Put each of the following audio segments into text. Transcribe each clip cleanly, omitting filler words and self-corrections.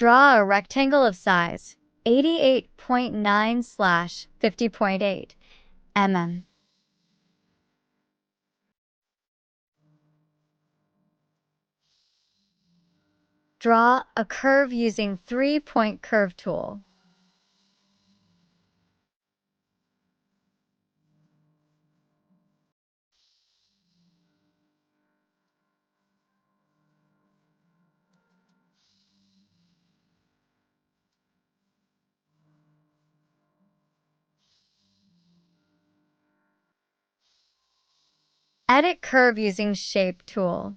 Draw a rectangle of size 88.9/50.8 mm. Draw a curve using 3-point curve tool. Edit curve using Shape tool.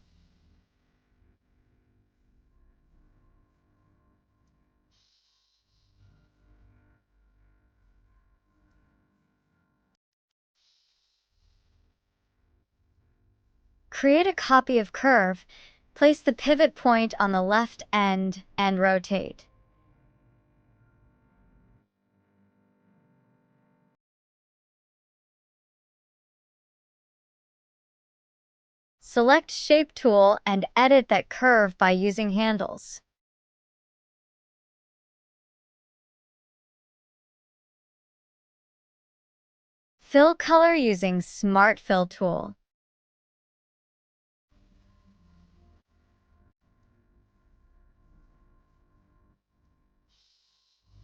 Create a copy of curve. Place the pivot point on the left end and rotate. Select Shape tool and edit that curve by using handles. Fill color using Smart Fill tool.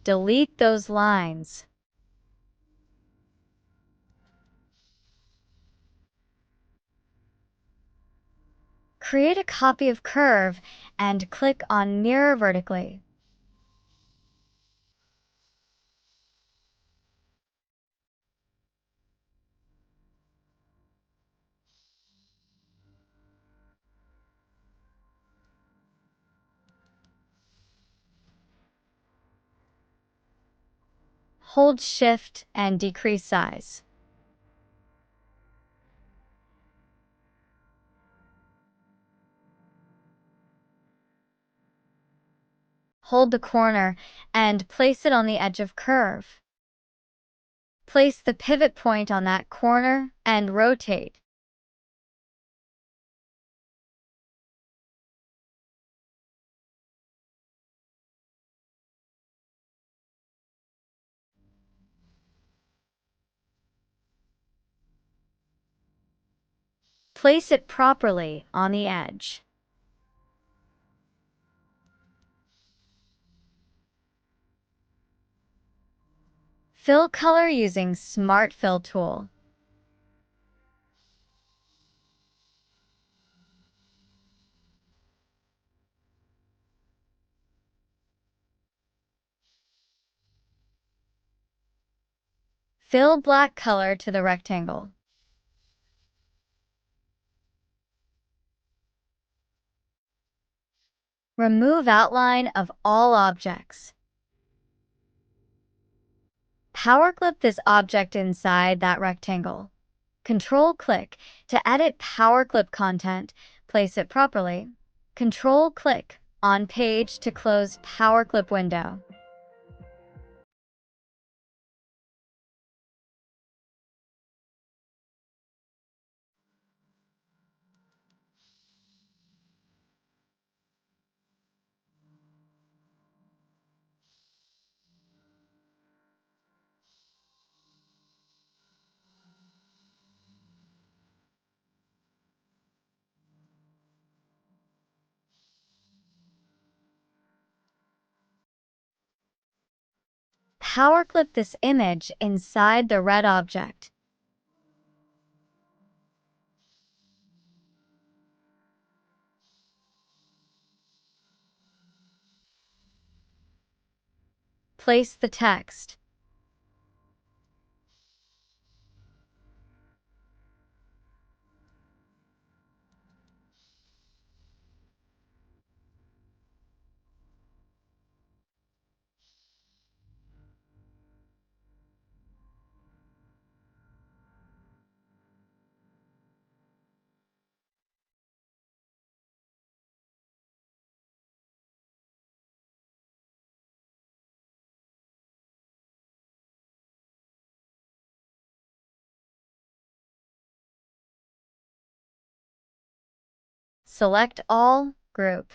Delete those lines. Create a copy of curve and click on Mirror vertically. Hold Shift and decrease size. Hold the corner and place it on the edge of curve. Place the pivot point on that corner and rotate. Place it properly on the edge. Fill color using Smart Fill tool. Fill black color to the rectangle. Remove outline of all objects. Power-clip this object inside that rectangle. Control-click to edit power-clip content. Place it properly. Control-click on page to close power-clip window. Power-clip this image inside the red object. Place the text. Select all, group.